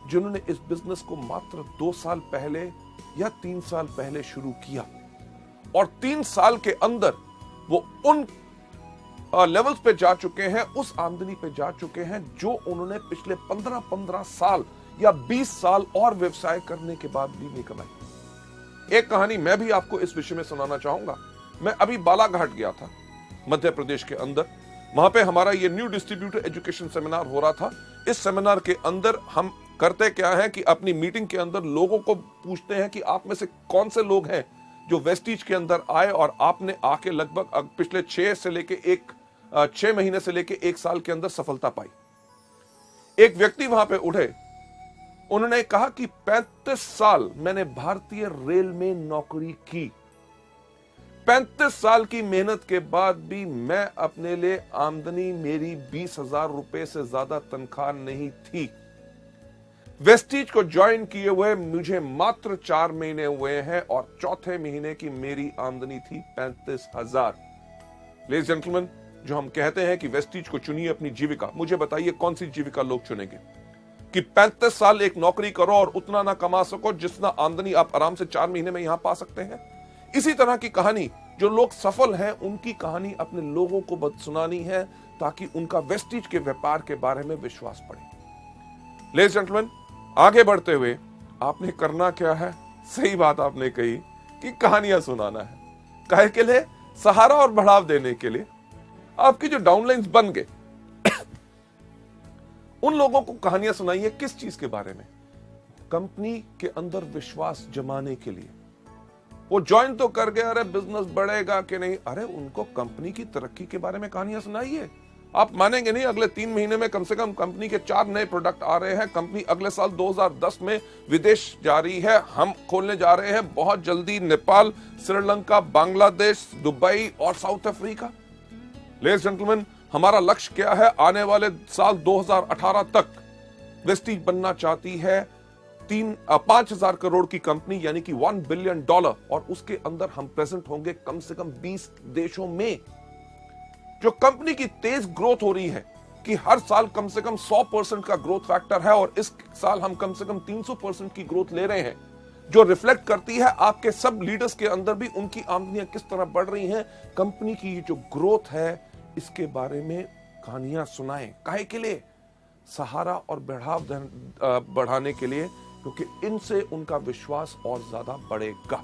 जिन्होंने इस बिजनेस को मात्र 2 साल पहले या 3 साल पहले शुरू किया, और 3 साल के अंदर वो उन लेवल्स पे जा चुके हैं, उस आमदनी पे जा चुके हैं जो उन्होंने पिछले 15 साल या 20 साल और व्यवसाय करने के बाद भी नहीं कमाई। एक कहानी मैं भी आपको इस विषय में सुनाना चाहूंगा। मैं अभी बालाघाट गया था, मध्य प्रदेश के अंदर। वहां पे हमारा ये न्यू डिस्ट्रीब्यूटर एजुकेशन सेमिनार हो रहा था। इस सेमिनार के अंदर हम करते क्या है कि अपनी मीटिंग के अंदर लोगों को पूछते हैं कि आप में से कौन से लोग हैं जो वेस्टीज के अंदर आए और आपने आके लगभग पिछले 6 महीने से लेके 1 साल के अंदर सफलता पाई। एक व्यक्ति वहां पे उठे, उन्होंने कहा कि 35 साल मैंने भारतीय रेल में नौकरी की, 35 साल की मेहनत के बाद भी मैं अपने लिए आमदनी मेरी 20,000 रुपए से ज्यादा तनख्वाह नहीं थी। वेस्टीज को ज्वाइन किए हुए मुझे मात्र 4 महीने हुए हैं और चौथे महीने की मेरी आमदनी थी 35,000। लेडीज जेंटलमैन, जो हम कहते हैं कि वेस्टीज को चुनिए अपनी जीविका, मुझे बताइए कौन सी जीविका लोग चुनेंगे? कि 35 साल एक नौकरी करो और उतना ना कमा सको जितना आमदनी आप आराम से 4 महीने में यहां पा सकते हैं? इसी तरह की कहानी जो लोग सफल हैं उनकी कहानी अपने लोगों को सुनानी है, ताकि उनका वेस्टीज के व्यापार के बारे में विश्वास बढ़े। लेडीज जेंटलमैन, आगे बढ़ते हुए आपने करना क्या है? सही बात आपने कही कि कहानियां सुनाना है। काहे के लिए? सहारा और बढ़ाव देने के लिए। आपकी जो डाउनलाइंस बन गए उन लोगों को कहानियां सुनाइए। किस चीज के बारे में? कंपनी के अंदर विश्वास जमाने के लिए। वो ज्वाइन तो कर गया, अरे बिजनेस बढ़ेगा कि नहीं, अरे उनको कंपनी की तरक्की के बारे में कहानियां सुनाइए। आप मानेंगे नहीं, अगले 3 महीने में कम से कम कंपनी के 4 नए प्रोडक्ट आ रहे हैं। कंपनी अगले साल 2010 में विदेश जा रही है। हम खोलने जा रहे हैं बहुत जल्दी नेपाल, श्रीलंका, बांग्लादेश, दुबई और साउथ अफ्रीका। लेडीज जेंटलमैन, हमारा लक्ष्य क्या है? आने वाले साल 2018 तक वेस्टीज बनना चाहती है 5,000 करोड़ की कंपनी, यानी कि $1 बिलियन, और उसके अंदर हम प्रेजेंट होंगे कम से कम 20 देशों में। जो कंपनी की तेज ग्रोथ हो रही है कि हर साल कम से कम 100% का ग्रोथ फैक्टर है, और इस साल हम कम से कम 300% की ग्रोथ ले रहे हैं, जो रिफ्लेक्ट करती है आपके सब लीडर्स के अंदर भी उनकी आमदनियां किस तरह बढ़ रही हैं। कंपनी की जो ग्रोथ है इसके बारे में कहानियां सुनाएं। काहे के लिए? सहारा और बढ़ाव बढ़ाने के लिए, क्योंकि इनसे उनका विश्वास और ज्यादा बढ़ेगा।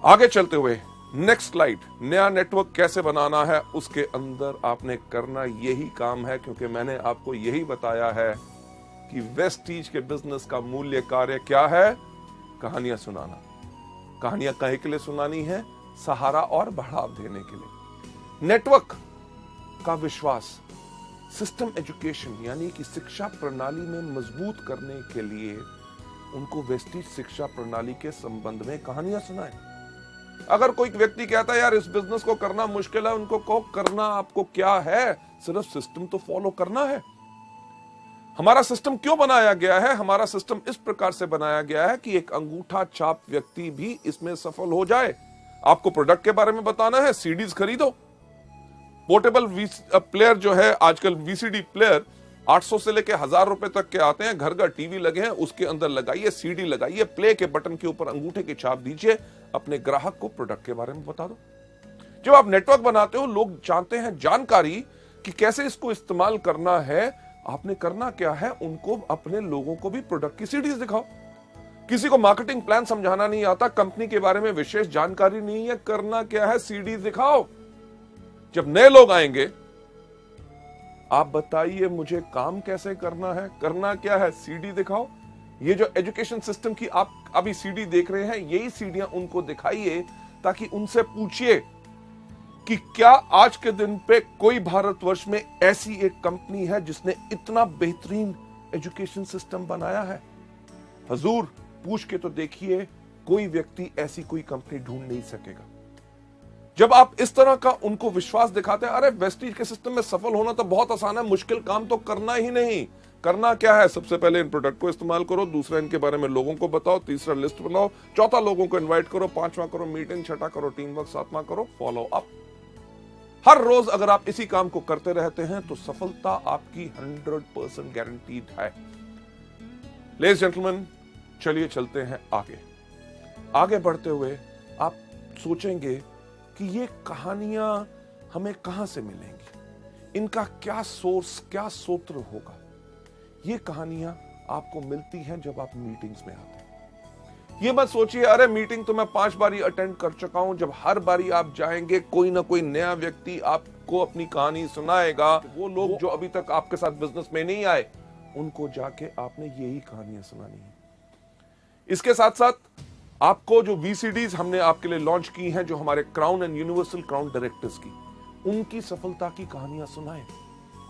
आगे चलते हुए नेक्स्ट स्लाइड, नया नेटवर्क कैसे बनाना है, उसके अंदर आपने करना यही काम है, क्योंकि मैंने आपको यही बताया है कि वेस्टीज के बिजनेस का मूल्य कार्य क्या है? कहानियां सुनाना। कहानियां काहे के लिए सुनानी है? सहारा और बढ़ाव देने के लिए। नेटवर्क का विश्वास सिस्टम एजुकेशन, यानी कि शिक्षा प्रणाली में मजबूत करने के लिए उनको वेस्टीज शिक्षा प्रणाली के संबंध में कहानियां सुनाएं। अगर कोई व्यक्ति कहता है यार इस बिजनेस को करना मुश्किल है, उनको कहो करना आपको क्या है, सिर्फ सिस्टम तो फॉलो करना है। हमारा सिस्टम क्यों बनाया गया है? हमारा सिस्टम इस प्रकार से बनाया गया है कि एक अंगूठा छाप व्यक्ति भी इसमें सफल हो जाए। आपको प्रोडक्ट के बारे में बताना है, सीडीज खरीदो। पोर्टेबल प्लेयर जो है आजकल, वीसीडी प्लेयर 800 से लेके 1000 रुपए तक के आते हैं। घर घर टीवी लगे हैं, उसके अंदर लगाइए, सीडी लगाइए, प्ले के बटन के ऊपर अंगूठे की छाप दीजिए, अपने ग्राहक को प्रोडक्ट के बारे में बता दो। जब आप नेटवर्क बनाते हो, लोग चाहते हैं जानकारी कि कैसे इसको इस्तेमाल करना है। आपने करना क्या है? उनको, अपने लोगों को भी प्रोडक्ट की सीडीज दिखाओ। किसी को मार्केटिंग प्लान समझाना नहीं आता, कंपनी के बारे में विशेष जानकारी नहीं है, करना क्या है? सीडीज दिखाओ। जब नए लोग आएंगे, आप बताइए मुझे काम कैसे करना है, करना क्या है? सीडी दिखाओ। ये जो एजुकेशन सिस्टम की आप अभी सीडी देख रहे हैं, यही सीडियां उनको दिखाइए, ताकि उनसे पूछिए कि क्या आज के दिन पे कोई भारतवर्ष में ऐसी एक कंपनी है जिसने इतना बेहतरीन एजुकेशन सिस्टम बनाया है। हजूर, पूछ के तो देखिए, कोई व्यक्ति ऐसी कोई कंपनी ढूंढ नहीं सकेगा। जब आप इस तरह का उनको विश्वास दिखाते हैं, अरे वेस्टीज के सिस्टम में सफल होना तो बहुत आसान है, मुश्किल काम तो करना ही नहीं। करना क्या है? सबसे पहले इन प्रोडक्ट को इस्तेमाल करो, दूसरा इनके बारे में लोगों को बताओ, तीसरा लिस्ट बनाओ, चौथा लोगों को इनवाइट करो, पांचवा करो मीटिंग, छठा करो टीम वर्क, सातवां करो फॉलो अप। हर रोज अगर आप इसी काम को करते रहते हैं तो सफलता आपकी 100% गारंटीड है। लेडीज जेंटलमैन, चलिए चलते हैं आगे। आगे बढ़ते हुए आप सोचेंगे कि ये कहानियां हमें कहां से मिलेंगी, इनका क्या सोर्स, क्या सूत्र होगा। ये कहानियां आपको मिलती हैं जब आप मीटिंग्स में आते हैं। ये मत सोचिए अरे मीटिंग तो मैं 5 बारी अटेंड कर चुका हूं। जब हर बारी आप जाएंगे, कोई ना कोई नया व्यक्ति आपको अपनी कहानी सुनाएगा। वो लोग जो अभी तक आपके साथ बिजनेस में नहीं आए, उनको जाके आपने यही कहानियां सुनानी है। इसके साथ साथ आपको जो वीसीडीज हमने आपके लिए लॉन्च की हैं, जो हमारे crown and universal crown directors की, उनकी सफलता की कहानियां सुनाएं।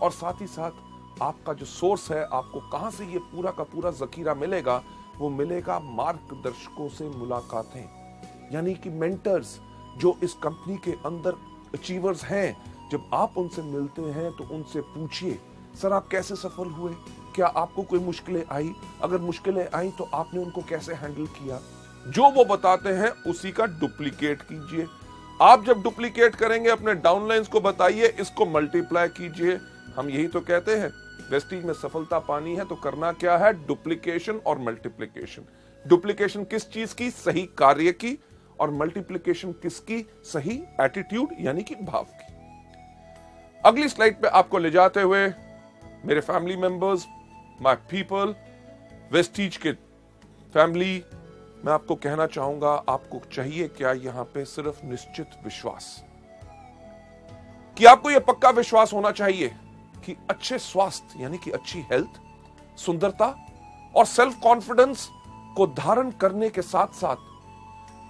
और साथ ही साथ आपका जो सोर्स है, आपको कहां से ये पूरा का पूरा जखीरा मिलेगा, वो मिलेगा मार्गदर्शकों से मुलाकातें, यानी कि मेंटर्स जो इस कंपनी के अंदर अचीवर्स हैं। जब आप उनसे मिलते हैं तो उनसे पूछिए, सर आप कैसे सफल हुए, क्या आपको कोई मुश्किलें आई, अगर मुश्किलें आई तो आपने उनको कैसे हैंडल किया। जो वो बताते हैं उसी का डुप्लीकेट कीजिए। आप जब डुप्लीकेट करेंगे, अपने डाउनलाइंस को बताइए, इसको मल्टीप्लाई कीजिए। हम यही तो कहते हैं, वेस्टीज में सफलता पानी है तो करना क्या है? डुप्लीकेशन और मल्टीप्लीकेशन। डुप्लीकेशन किस चीज की? सही कार्य की, और मल्टीप्लिकेशन किसकी? सही एटीट्यूड यानी कि भाव की। अगली स्लाइड पे आपको ले जाते हुए मेरे family members, my people, Vestige के फैमिली, मैं आपको कहना चाहूंगा, आपको चाहिए क्या? यहां पे सिर्फ निश्चित विश्वास, कि आपको यह पक्का विश्वास होना चाहिए कि अच्छे स्वास्थ्य यानी कि अच्छी हेल्थ, सुंदरता और सेल्फ कॉन्फिडेंस को धारण करने के साथ साथ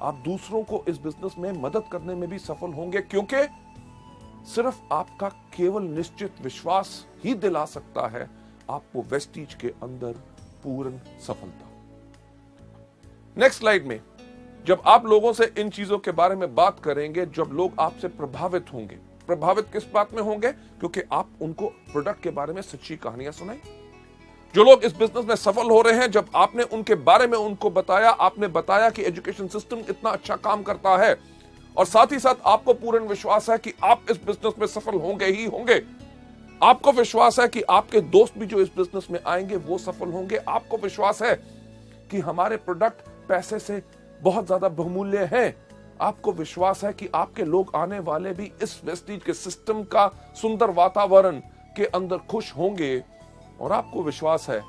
आप दूसरों को इस बिजनेस में मदद करने में भी सफल होंगे, क्योंकि सिर्फ आपका केवल निश्चित विश्वास ही दिला सकता है आपको वेस्टीज के अंदर पूर्ण सफलता। नेक्स्ट स्लाइड में जब आप लोगों से इन चीजों के बारे में बात करेंगे, जब लोग आपसे प्रभावित होंगे, प्रभावित किस बात में होंगे? क्योंकि आप उनको प्रोडक्ट के बारे में सच्ची कहानियां सुनाई। जो लोग इस बिजनेस में सफल हो रहे हैं, जब आपने उनके बारे में उनको बताया, आपने बताया कि एजुकेशन सिस्टम इतना अच्छा काम करता है और साथ ही साथ आपको पूर्ण विश्वास है कि आप इस बिजनेस में सफल होंगे ही होंगे। आपको विश्वास है कि आपके दोस्त भी जो इस बिजनेस में आएंगे वो सफल होंगे। आपको विश्वास है कि हमारे प्रोडक्ट पैसे से बहुत ज्यादा बहुमूल्य हैं। आपको विश्वास है कि आपके लोग आने वाले भी इस वेस्टीज के सिस्टम का सुंदर वातावरण के अंदर खुश होंगे। और आपको विश्वास है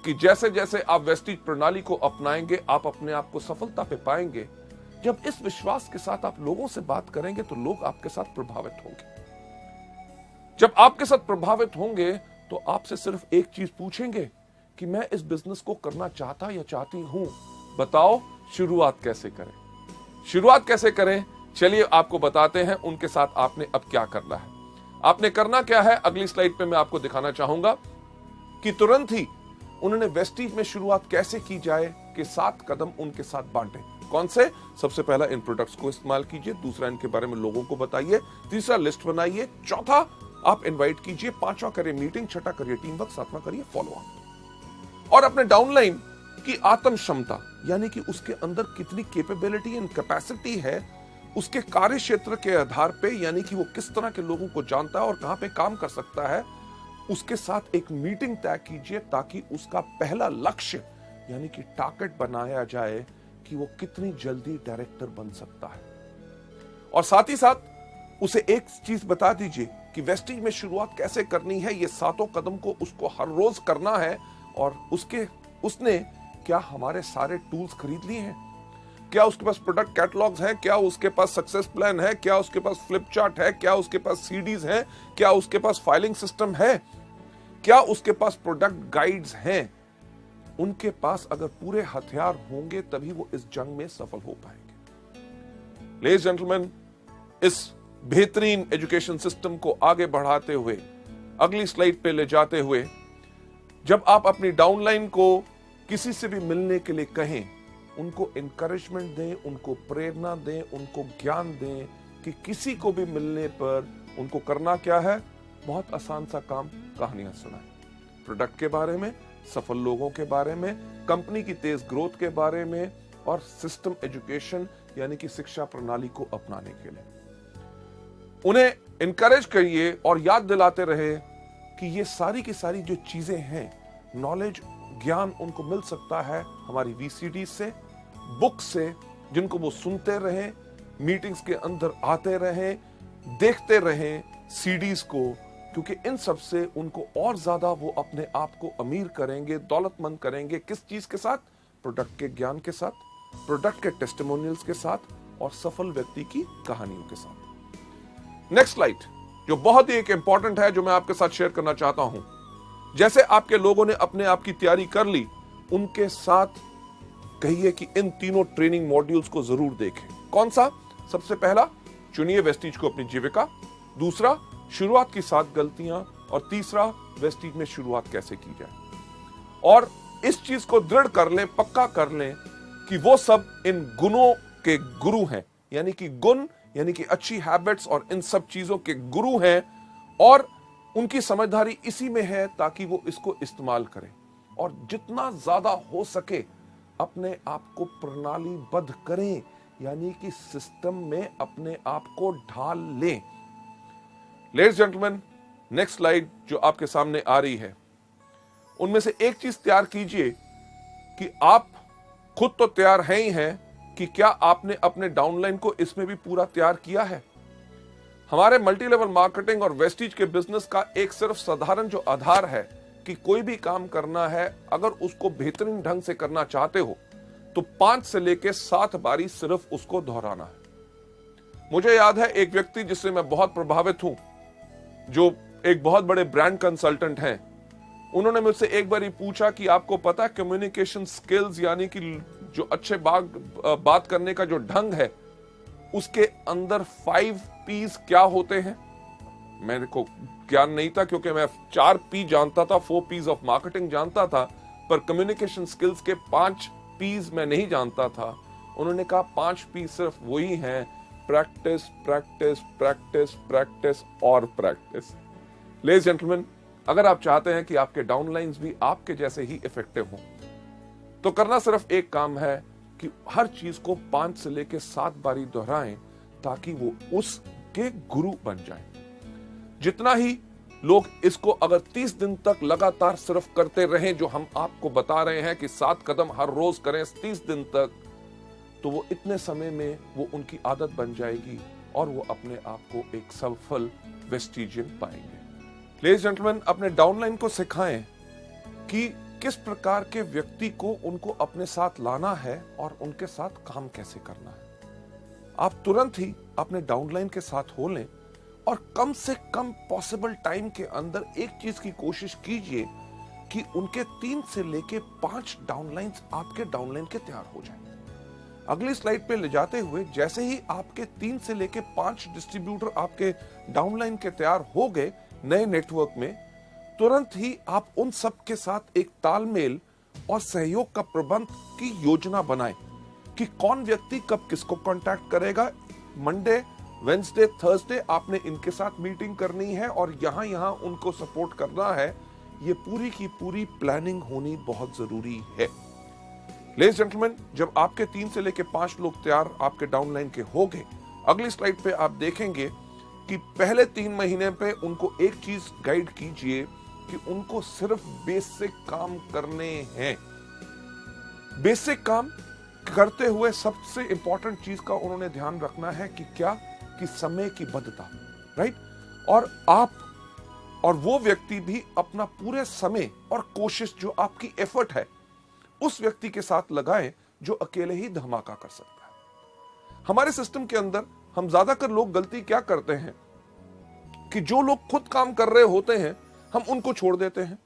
कि जैसे जैसे आप वेस्टीज प्रणाली को अपनाएंगे, आप अपने आप को सफलता पे पाएंगे। जब इस विश्वास के साथ आप लोगों से बात करेंगे तो लोग आपके साथ प्रभावित होंगे। जब आपके साथ प्रभावित होंगे तो आपसे सिर्फ एक चीज पूछेंगे कि मैं इस बिजनेस को करना चाहता या चाहती हूं, बताओ शुरुआत कैसे करें? शुरुआत कैसे करें? चलिए आपको बताते हैं। उनके साथ आपने अब क्या करना है। आपने करना क्या है, अगली स्लाइड पे मैं आपको दिखाना चाहूंगा कि तुरंत ही उन्होंने वेस्टीज में शुरुआत कैसे की जाए कि 7 कदम उनके साथ बांटे। कौन से? सबसे पहला, इन प्रोडक्ट्स को इस्तेमाल कीजिए। दूसरा, इनके बारे में लोगों को बताइए। तीसरा, लिस्ट बनाइए। चौथा, आप इनवाइट कीजिए। पांचवा, करिए मीटिंग। छठा, करिए टीम वर्क। सातवां, करिए फॉलो अप। और अपने डाउनलाइन की आत्म क्षमता यानी कि उसके अंदर कितनी कैपेबिलिटी एंड कैपेसिटी है, उसके कार्य क्षेत्र के आधार पे, यानी कि वो किस तरह के लोगों को जानता है और कहां पे काम कर सकता है, उसके साथ एक मीटिंग तय कीजिए ताकि उसका पहला लक्ष्य यानी कि टारगेट बनाया जाए कि वो कितनी जल्दी डायरेक्टर बन सकता है। और साथ ही साथ उसे एक चीज बता दीजिए कि वेस्टीज में शुरुआत कैसे करनी है। ये 7 कदम को उसको हर रोज करना है। और उसने क्या हमारे सारे टूल्स खरीद लिए हैं? क्या उसके पास प्रोडक्ट कैटलॉग्स हैं? क्या उसके पास सक्सेस प्लान है? क्या उसके पास फ्लिप चार्ट है? क्या उसके पास सीडीज हैं? क्या उसके पास फाइलिंग सिस्टम है? क्या उसके पास प्रोडक्ट गाइड्स हैं? उनके पास अगर पूरे हथियार होंगे तभी वो इस जंग में सफल हो पाएंगे। लेडीज जेंटलमैन, इस बेहतरीन एजुकेशन सिस्टम को आगे बढ़ाते हुए, अगली स्लाइड पे ले जाते हुए, जब आप अपनी डाउनलाइन को किसी से भी मिलने के लिए कहें, उनको इंकरेजमेंट दें, उनको प्रेरणा दें, उनको ज्ञान दें कि किसी को भी मिलने पर उनको करना क्या है। बहुत आसान सा काम, कहानियां सुनाएं। प्रोडक्ट के बारे में, सफल लोगों के बारे में, कंपनी की तेज ग्रोथ के बारे में और सिस्टम एजुकेशन यानी कि शिक्षा प्रणाली को अपनाने के लिए उन्हें इंकरेज करिए और याद दिलाते रहे कि ये सारी की सारी जो चीजें हैं, नॉलेज, ज्ञान उनको मिल सकता है हमारी वीसीडी से, बुक से, जिनको वो सुनते रहें, मीटिंग्स के अंदर आते रहें, देखते रहें सीडीज को, क्योंकि इन सब से उनको और ज्यादा वो अपने आप को अमीर करेंगे, दौलतमंद करेंगे। किस चीज के साथ? प्रोडक्ट के ज्ञान के साथ, प्रोडक्ट के टेस्टिमोनियल्स के साथ और सफल व्यक्ति की कहानियों के साथ। नेक्स्ट स्लाइड जो बहुत ही एक इंपॉर्टेंट है, जो मैं आपके साथ शेयर करना चाहता हूं। जैसे आपके लोगों ने अपने आप की तैयारी कर ली, उनके साथ कहिए कि इन तीनों ट्रेनिंग मॉड्यूल्स को जरूर देखें। कौन सा? सबसे पहला, चुनिए वेस्टीज को अपनी जीविका। दूसरा, शुरुआत की 7 गलतियां। और तीसरा, वेस्टीज में शुरुआत कैसे की जाए। और इस चीज को दृढ़ कर लें, पक्का कर लें कि वो सब इन गुणों के गुरु हैं, यानी कि गुण यानी कि अच्छी हैबिट्स और इन सब चीजों के गुरु हैं और उनकी समझदारी इसी में है ताकि वो इसको इस्तेमाल करें और जितना ज्यादा हो सके अपने आप को प्रणालीबद्ध करें, यानी कि सिस्टम में अपने आप को ढाल लें। लेडीज जेंटलमैन, नेक्स्ट स्लाइड जो आपके सामने आ रही है, उनमें से एक चीज तैयार कीजिए कि आप खुद तो तैयार हैं ही हैं कि क्या आपने अपने डाउनलाइन को इसमें भी पूरा तैयार किया है। हमारे मल्टी लेवल मार्केटिंग और वेस्टीज के बिजनेस का एक सिर्फ साधारण जो आधार है कि कोई भी काम करना है, अगर उसको बेहतरीन ढंग से करना चाहते हो तो 5 से लेकर 7 बारी सिर्फ उसको दोहराना है। मुझे याद है एक व्यक्ति जिससे मैं बहुत प्रभावित हूं, जो एक बहुत बड़े ब्रांड कंसल्टेंट हैं। उन्होंने मुझसे एक बार ही पूछा कि आपको पता है कम्युनिकेशन स्किल्स यानी कि जो अच्छे बात करने का जो ढंग है उसके अंदर 5 P's क्या होते हैं। मेरे को ज्ञान नहीं था क्योंकि मैं 4 P जानता था, 4 P's ऑफ मार्केटिंग जानता था, पर कम्युनिकेशन स्किल्स के 5 P's मैं नहीं जानता था। उन्होंने कहा 5 P सिर्फ वही हैं, प्रैक्टिस प्रैक्टिस प्रैक्टिस प्रैक्टिस और प्रैक्टिस। लेडीज जेंटलमैन, अगर आप चाहते हैं कि आपके डाउनलाइंस भी आपके जैसे ही इफेक्टिव हों तो करना सिर्फ एक काम है कि हर चीज को 5 से लेकर 7 बारी दोहराएं ताकि वो उसके गुरु बन जाएं। जितना ही लोग इसको अगर 30 दिन तक लगातार सिर्फ करते रहें, जो हम आपको बता रहे हैं कि 7 कदम हर रोज करें 30 दिन तक, तो वो इतने समय में वो उनकी आदत बन जाएगी और वो अपने आप को एक सफल वेस्टिजियन पाएंगे। लेडीज जेंटलमैन, अपने डाउनलाइन को सिखाएं कि किस प्रकार के व्यक्ति को उनको अपने साथ लाना है और उनके साथ काम कैसे करना है। आप तुरंत ही अपने डाउनलाइन के साथ हो लें और कम से कम पॉसिबल टाइम के अंदर एक चीज की कोशिश कीजिए कि उनके 3 से लेके 5 डाउनलाइंस आपके डाउनलाइन के तैयार हो जाएं। अगली स्लाइड पे ले जाते हुए जैसे ही आपके 3 से लेके 5 डिस्ट्रीब्यूटर आपके डाउनलाइन के तैयार हो गए नए नेटवर्क में, तुरंत ही आप उन सब के साथ एक तालमेल और सहयोग का प्रबंध की योजना बनाएं कि कौन व्यक्ति कब किसको कांटेक्ट करेगा। मंडे, वेंसडे, थर्सडे आपने इनके साथ मीटिंग करनी है और यहां उनको सपोर्ट करना है। ये पूरी की पूरी प्लानिंग होनी बहुत जरूरी है। लेडीज जेंटलमैन, जब आपके 3 से लेके 5 लोग तैयार आपके डाउनलाइन के हो गए, अगली स्लाइड पे आप देखेंगे कि पहले 3 महीने पे उनको एक चीज गाइड कीजिए कि उनको सिर्फ बेसिक काम करने हैं। बेसिक काम करते हुए सबसे इंपॉर्टेंट चीज का उन्होंने ध्यान रखना है कि क्या, कि समय की बद्धता, राइट। और आप और वो व्यक्ति भी अपना पूरे समय और कोशिश जो आपकी एफर्ट है उस व्यक्ति के साथ लगाएं जो अकेले ही धमाका कर सकता है। हमारे सिस्टम के अंदर हम ज्यादातर लोग गलती क्या करते हैं कि जो लोग खुद काम कर रहे होते हैं हम उनको छोड़ देते हैं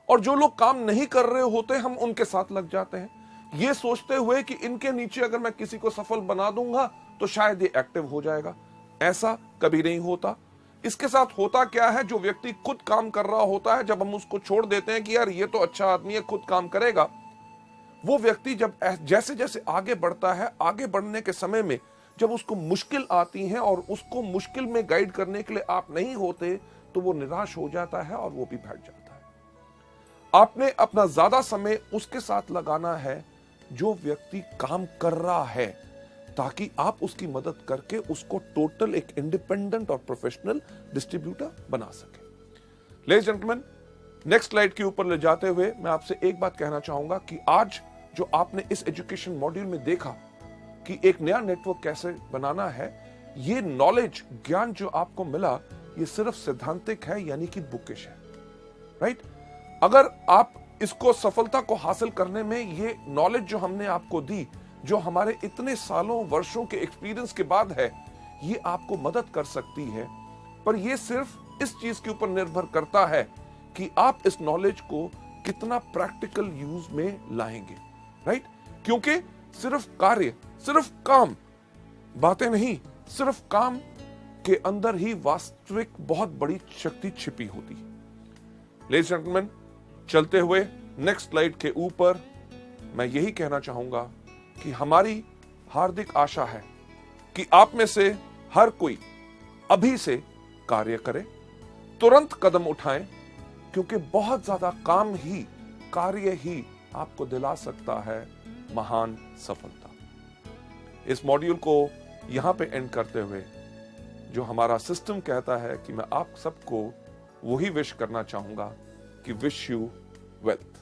और जो लोग काम नहीं कर रहे होते हम उनके साथ लग जाते हैं, ये सोचते हुए कि इनके नीचे अगर मैं किसी को सफल बना दूंगा तो शायद ये एक्टिव हो जाएगा। ऐसा कभी नहीं होता। इसके साथ होता क्या है, जो व्यक्ति खुद काम कर रहा होता है, जब हम उसको छोड़ देते हैं कि यार ये तो अच्छा आदमी है, खुद काम करेगा, वो व्यक्ति जब जैसे जैसे आगे बढ़ता है, आगे बढ़ने के समय में जब उसको मुश्किल आती है और उसको मुश्किल में गाइड करने के लिए आप नहीं होते तो वो निराश हो जाता है और वो भी बैठ जाता है। आपने अपना ज्यादा समय उसके साथ लगाना है जो व्यक्ति काम कर रहा है, ताकि आप उसकी मदद करके उसको टोटल एक इंडिपेंडेंट और प्रोफेशनल डिस्ट्रीब्यूटर बना सके। लेडीज जेंटलमैन, नेक्स्ट स्लाइड के ऊपर ले जाते हुए मैं आपसे एक बात कहना चाहूंगा कि आज जो आपने इस एजुकेशन मॉड्यूल में देखा कि एक नया नेटवर्क कैसे बनाना है, ये नॉलेज, ज्ञान जो आपको मिला, ये सिर्फ सिद्धांतिक है, यानी कि बुकिश है, राइट। अगर आप इसको सफलता को हासिल करने में ये नॉलेज जो हमने आपको दी, जो हमारे इतने सालों वर्षों के एक्सपीरियंस के बाद है, ये आपको मदद कर सकती है, पर ये सिर्फ इस चीज के ऊपर निर्भर करता है कि आप इस नॉलेज को कितना प्रैक्टिकल यूज में लाएंगे, राइट। क्योंकि सिर्फ कार्य, सिर्फ काम, बातें नहीं, सिर्फ काम के अंदर ही वास्तविक बहुत बड़ी शक्ति छिपी होती है। लेडीज जेंटलमैन, चलते हुए नेक्स्ट स्लाइड के ऊपर मैं यही कहना चाहूंगा कि हमारी हार्दिक आशा है कि आप में से हर कोई अभी से कार्य करे, तुरंत कदम उठाएं, क्योंकि बहुत ज्यादा काम ही, कार्य ही आपको दिला सकता है महान सफलता। इस मॉड्यूल को यहां पे एंड करते हुए जो हमारा सिस्टम कहता है कि मैं आप सबको वही विश करना चाहूंगा कि विश यू वेल्थ।